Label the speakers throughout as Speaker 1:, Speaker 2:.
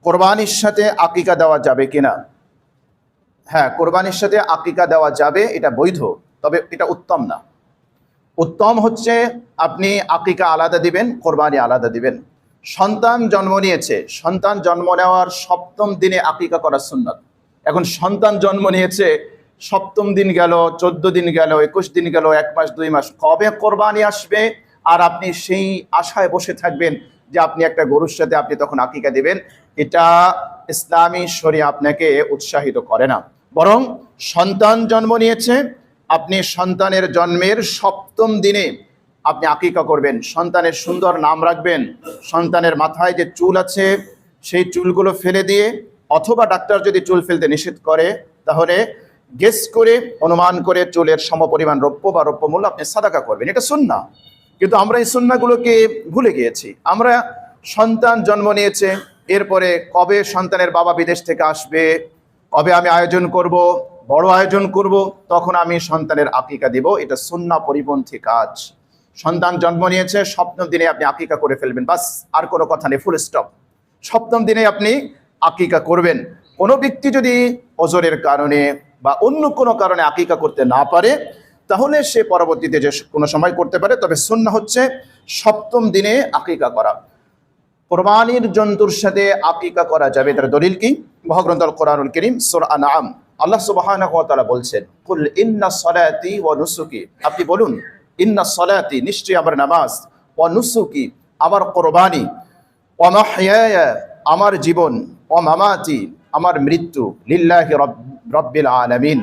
Speaker 1: কোরবানির সাথে আকিকা দেওয়া যাবে কিনা? হ্যাঁ, কোরবানির সাথে আকিকা দেওয়া যাবে, এটা বৈধ, তবে এটা উত্তম না। উত্তম হচ্ছে আপনি আকিকা আলাদা দিবেন, কোরবানি আলাদা দিবেন। সন্তান জন্ম নিয়েছে, সন্তান জন্ম নেওয়ার ৭ম দিনে আকিকা করা সুন্নাত। এখন সন্তান জন্ম নিয়েছে, ৭ম দিন গেল, ১৪ দিন গেল, ২১ দিন গেল, ১ মাস ২ মাস, কবে কোরবানি আসবে আর আপনি সেই আশায় বসে থাকবেন যে আপনি একটা গরুর সাথে আপনি তখন আকিকা দিবেন, এটা ইসলামী শরিয়া আপনাকে উৎসাহিত করে না। বরং সন্তান জন্ম নিয়েছে, আপনি সন্তানের জন্মের ৭ম দিনে আপনি আকিকা করবেন, সন্তানের সুন্দর নাম রাখবেন, সন্তানের মাথায় যে চুল আছে সেই চুলগুলো ফেলে দিয়ে, অথবা ডাক্তার যদি চুল ফেলতে নিষেধ করে তাহলে গেস করে, অনুমান করে চুলের সমপরিমাণ রৌপ্য বা রৌপ্যমূল্য আপনি সাদাকা করবেন, এটা সুন্নাহ। কিন্তু আমরা এই সুন্নাহগুলোকে ভুলে গিয়েছি। আমরা সন্তান জন্ম নিয়েছে, এরপরে কবে সন্তানের বাবা বিদেশ থেকে আসবে, কবে আমি আয়োজন করব, বড় আয়োজন করব, তখন আমি সন্তানের আকিকা দিব, এটা সুন্নাহ পরিপন্থী কাজ। সন্তান জন্ম নিয়েছে, ৭ম দিনে আপনি আকিকা করে ফেলবেন, বাস, আর কোনো কথা নেই, ফুল স্টপ। ৭ম দিনে আপনি আকিকা করবেন। কোনো ব্যক্তি যদি ওজরের কারণে বা অন্য কোনো কারণে আকিকা করতে না পারে, তাহলে সে পরবর্তীতে যে কোনো সময় করতে পারে, তবে সুন্নাহ হচ্ছে ৭ম দিনে আকিকা করা। কোরবানির জন্তুর সাথে আকিকা করা যাবে, তার দলিল কি? মহাগ্রন্থ আল কোরআনুল কারীম সূরা আনআম, আল্লাহ সুবহানাহু ওয়া তাআলা বলছেন, কুল ইন্না সলাতি ওয়া নুসুকি, আপনি বলুন, ইন্না সলাতি, নিশ্চয়ই আমার নামাজ, ওয়া নুসুকি, আমার কোরবানি, ওয়া মাহইয়ায়া, আমার জীবন, ওয়া মামাতি, আমার মৃত্যু, লিল্লাহি রাব্বিল আলামিন,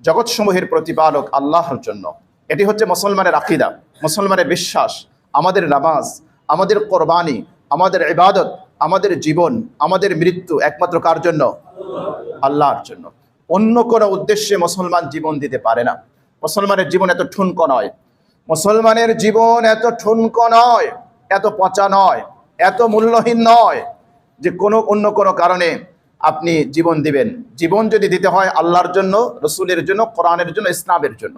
Speaker 1: জগৎসমূহের প্রতিপালক আল্লাহর জন্য। এটি হচ্ছে মুসলমানের আকীদা, মুসলমানের বিশ্বাস। আমাদের নামাজ, আমাদের কোরবানি, আমাদের ইবাদত, আমাদের জীবন, আমাদের মৃত্যু একমাত্র কার জন্য? আল্লাহর জন্য। অন্য কোনো উদ্দেশ্যে মুসলমান জীবন দিতে পারে না। মুসলমানের জীবন এত ঠুনকো নয়, মুসলমানের জীবন এত ঠুনকো নয়, এত পচা নয়, এত মূল্যহীন নয় যে অন্য কোনো কারণে আপনি জীবন দিবেন। জীবন যদি দিতে হয় আল্লাহর জন্য, রসুলের জন্য, কোরআনের জন্য, ইসলামের জন্য,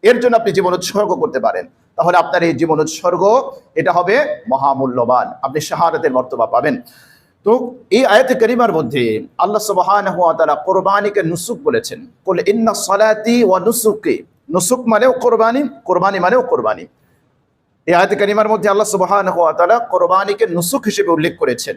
Speaker 1: এর জন্য আপনি জীবন উৎসর্গ করতে পারেন, তাহলে আপনার এই জীবন উৎসর্গ এটা হবে মহামূল্যবান, আপনি শাহাদাতের মর্তবা পাবেন। তো এই আয়াতে কারিমার মধ্যে আল্লাহ সুবহানাহু ওয়া তাআলা কোরবানিকে নুসুক বলেছেন। কুল ইন্না সলাতি ওয়া নুসুকি, নুসুক মানেও কোরবানি, কোরবানি মানেও কোরবানি। এই আয়াতে কারিমার মধ্যে আল্লাহ সুবহানাহু ওয়া তাআলা কোরবানিকে নুসুক হিসেবে উল্লেখ করেছেন।